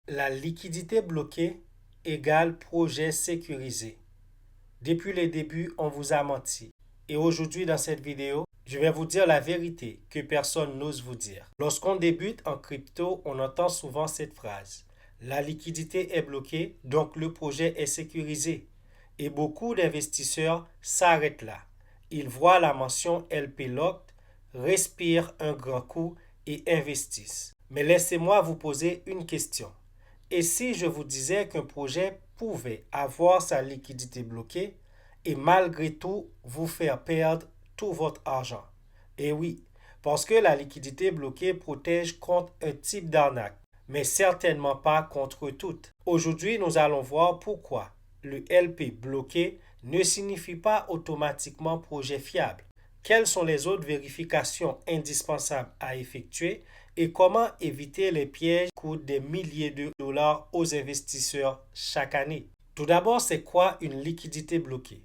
La liquidité bloquée égale projet sécurisé. Depuis le début, on vous a menti. Et aujourd'hui, dans cette vidéo, je vais vous dire la vérité que personne n'ose vous dire. Lorsqu'on débute en crypto, on entend souvent cette phrase. La liquidité est bloquée, donc le projet est sécurisé. Et beaucoup d'investisseurs s'arrêtent là. Ils voient la mention LP Locked, respirent un grand coup et investissent. Mais laissez-moi vous poser une question. Et si je vous disais qu'un projet pouvait avoir sa liquidité bloquée et malgré tout vous faire perdre tout votre argent? Et oui, parce que la liquidité bloquée protège contre un type d'arnaque, mais certainement pas contre toutes. Aujourd'hui, nous allons voir pourquoi le LP bloqué ne signifie pas automatiquement projet fiable. Quelles sont les autres vérifications indispensables à effectuer et comment éviter les pièges qui coûtent des milliers de dollars aux investisseurs chaque année. Tout d'abord, c'est quoi une liquidité bloquée?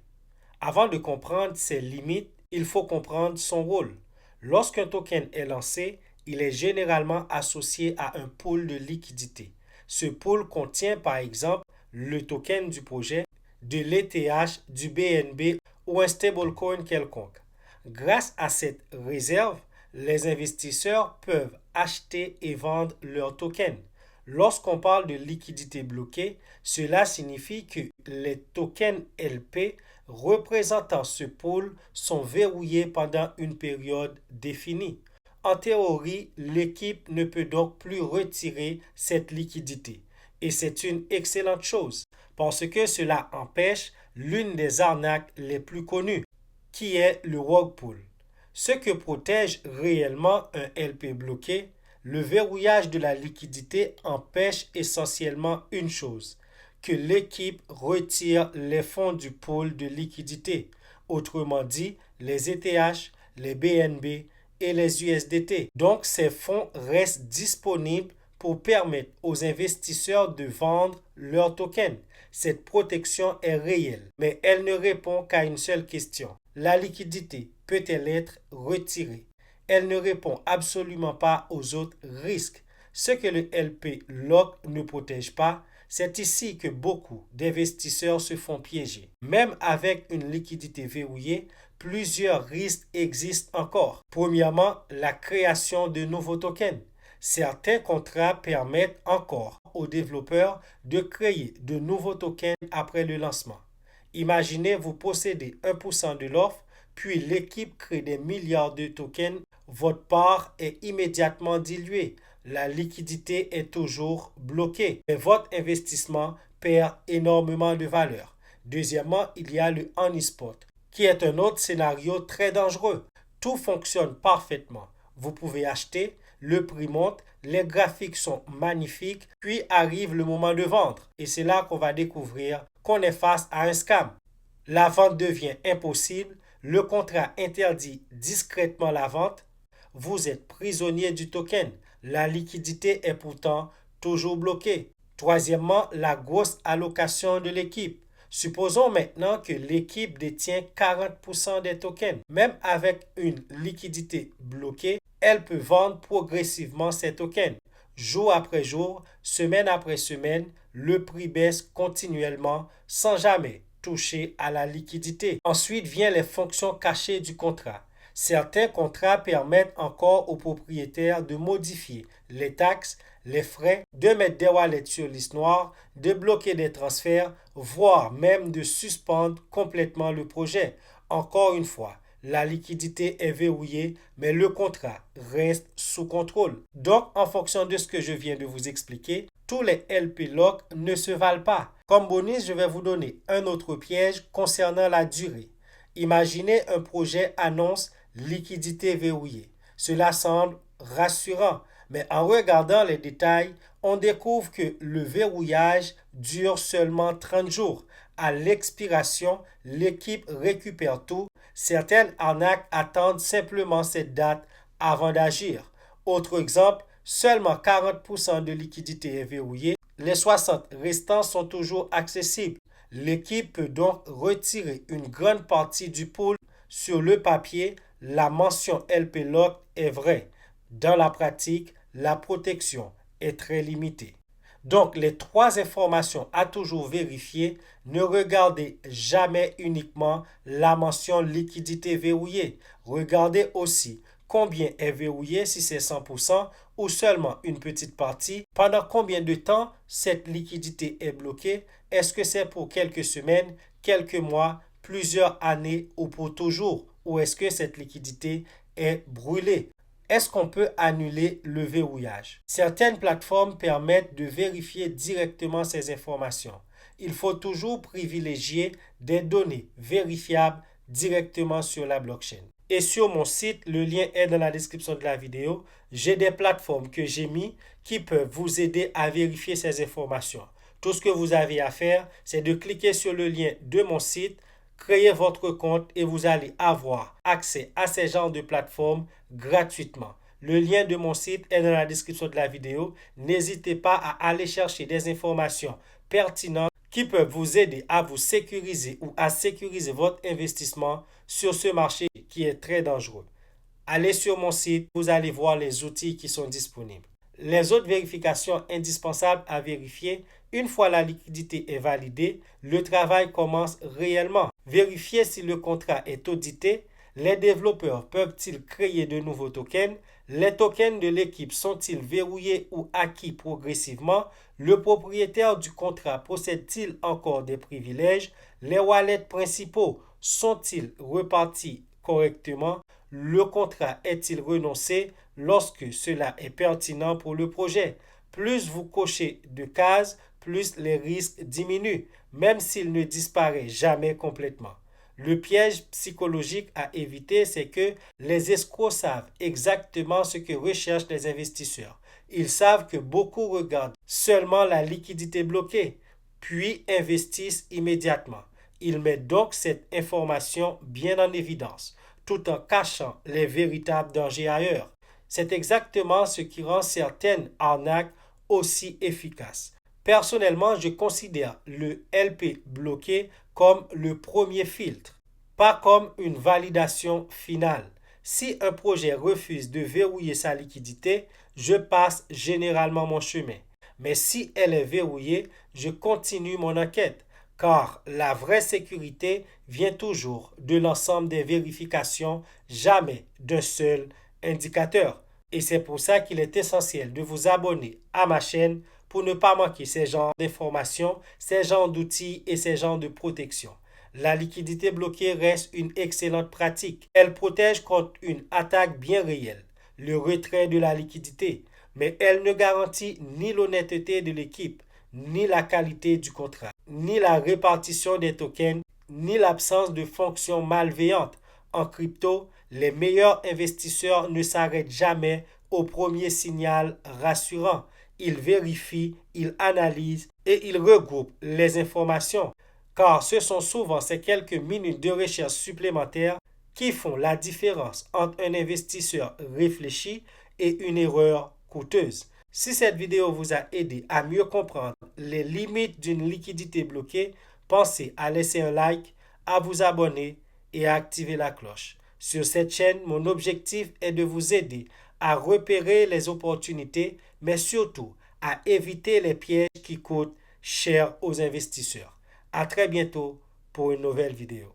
Avant de comprendre ses limites, il faut comprendre son rôle. Lorsqu'un token est lancé, il est généralement associé à un pool de liquidité. Ce pool contient par exemple le token du projet, de l'ETH, du BNB ou un stablecoin quelconque. Grâce à cette réserve, les investisseurs peuvent acheter et vendre leurs tokens. Lorsqu'on parle de liquidité bloquée, cela signifie que les tokens LP représentant ce pool sont verrouillés pendant une période définie. En théorie, l'équipe ne peut donc plus retirer cette liquidité. Et c'est une excellente chose parce que cela empêche l'une des arnaques les plus connues, qui est le rug pull. Ce que protège réellement un LP bloqué, le verrouillage de la liquidité empêche essentiellement une chose, que l'équipe retire les fonds du pool de liquidité, autrement dit les ETH, les BNB et les USDT. Donc ces fonds restent disponibles pour permettre aux investisseurs de vendre leurs tokens. Cette protection est réelle, mais elle ne répond qu'à une seule question. La liquidité peut-elle être retirée? Elle ne répond absolument pas aux autres risques. Ce que le LP Lock ne protège pas, c'est ici que beaucoup d'investisseurs se font piéger. Même avec une liquidité verrouillée, plusieurs risques existent encore. Premièrement, la création de nouveaux tokens. Certains contrats permettent encore aux développeurs de créer de nouveaux tokens après le lancement. Imaginez vous possédez 1% de l'offre, puis l'équipe crée des milliards de tokens, votre part est immédiatement diluée. La liquidité est toujours bloquée, mais votre investissement perd énormément de valeur. Deuxièmement, il y a le honeyspot, qui est un autre scénario très dangereux. Tout fonctionne parfaitement. Vous pouvez acheter, le prix monte, les graphiques sont magnifiques, puis arrive le moment de vendre. Et c'est là qu'on va découvrir qu'on est face à un scam. La vente devient impossible, le contrat interdit discrètement la vente, vous êtes prisonnier du token. La liquidité est pourtant toujours bloquée. Troisièmement, la grosse allocation de l'équipe. Supposons maintenant que l'équipe détient 40% des tokens. Même avec une liquidité bloquée, elle peut vendre progressivement ses tokens. Jour après jour, semaine après semaine, le prix baisse continuellement sans jamais toucher à la liquidité. Ensuite viennent les fonctions cachées du contrat. Certains contrats permettent encore aux propriétaires de modifier les taxes, les frais, de mettre des wallets sur liste noire, de bloquer des transferts, voire même de suspendre complètement le projet. Encore une fois, la liquidité est verrouillée, mais le contrat reste sous contrôle. Donc, en fonction de ce que je viens de vous expliquer, tous les LP Lock ne se valent pas. Comme bonus, je vais vous donner un autre piège concernant la durée. Imaginez un projet annonce liquidité verrouillée. Cela semble rassurant, mais en regardant les détails, on découvre que le verrouillage dure seulement 30 jours. À l'expiration, l'équipe récupère tout. Certaines arnaques attendent simplement cette date avant d'agir. Autre exemple, seulement 40% de liquidité est verrouillée. Les 60 restants sont toujours accessibles. L'équipe peut donc retirer une grande partie du pool. Sur le papier, la mention LP Lock est vraie. Dans la pratique, la protection est très limitée. Donc, les trois informations à toujours vérifier. Ne regardez jamais uniquement la mention liquidité verrouillée. Regardez aussi combien est verrouillé, si c'est 100% ou seulement une petite partie. Pendant combien de temps cette liquidité est bloquée? Est-ce que c'est pour quelques semaines, quelques mois, plusieurs années ou pour toujours? Ou est-ce que cette liquidité est brûlée? Est-ce qu'on peut annuler le verrouillage? Certaines plateformes permettent de vérifier directement ces informations. Il faut toujours privilégier des données vérifiables directement sur la blockchain. Et sur mon site, le lien est dans la description de la vidéo. J'ai des plateformes que j'ai mis qui peuvent vous aider à vérifier ces informations. Tout ce que vous avez à faire, c'est de cliquer sur le lien de mon site, créer votre compte et vous allez avoir accès à ces genres de plateformes gratuitement. Le lien de mon site est dans la description de la vidéo. N'hésitez pas à aller chercher des informations pertinentes qui peuvent vous aider à vous sécuriser ou à sécuriser votre investissement sur ce marché qui est très dangereux. Allez sur mon site, vous allez voir les outils qui sont disponibles. Les autres vérifications indispensables à vérifier, une fois la liquidité est validée, le travail commence réellement. Vérifier si le contrat est audité. Les développeurs peuvent-ils créer de nouveaux tokens? Les tokens de l'équipe sont-ils verrouillés ou acquis progressivement? Le propriétaire du contrat possède-t-il encore des privilèges? Les wallets principaux sont-ils repartis correctement? Le contrat est-il renoncé lorsque cela est pertinent pour le projet? Plus vous cochez de cases, plus les risques diminuent, même s'il ne disparaît jamais complètement. Le piège psychologique à éviter, c'est que les escrocs savent exactement ce que recherchent les investisseurs. Ils savent que beaucoup regardent seulement la liquidité bloquée, puis investissent immédiatement. Ils mettent donc cette information bien en évidence, tout en cachant les véritables dangers ailleurs. C'est exactement ce qui rend certaines arnaques aussi efficaces. Personnellement, je considère le LP bloqué comme le premier filtre, pas comme une validation finale. Si un projet refuse de verrouiller sa liquidité, je passe généralement mon chemin. Mais si elle est verrouillée, je continue mon enquête, car la vraie sécurité vient toujours de l'ensemble des vérifications, jamais d'un seul indicateur. Et c'est pour ça qu'il est essentiel de vous abonner à ma chaîne pour ne pas manquer ces genres d'informations, ces genres d'outils et ces genres de protection. La liquidité bloquée reste une excellente pratique. Elle protège contre une attaque bien réelle, le retrait de la liquidité, mais elle ne garantit ni l'honnêteté de l'équipe, ni la qualité du contrat, ni la répartition des tokens, ni l'absence de fonctions malveillantes. En crypto, les meilleurs investisseurs ne s'arrêtent jamais au premier signal rassurant. Ils vérifient, ils analysent et ils regroupent les informations, car ce sont souvent ces quelques minutes de recherche supplémentaires qui font la différence entre un investisseur réfléchi et une erreur coûteuse. Si cette vidéo vous a aidé à mieux comprendre les limites d'une liquidité bloquée, pensez à laisser un like, à vous abonner et à activer la cloche. Sur cette chaîne, mon objectif est de vous aider à repérer les opportunités, mais surtout à éviter les pièges qui coûtent cher aux investisseurs. À très bientôt pour une nouvelle vidéo.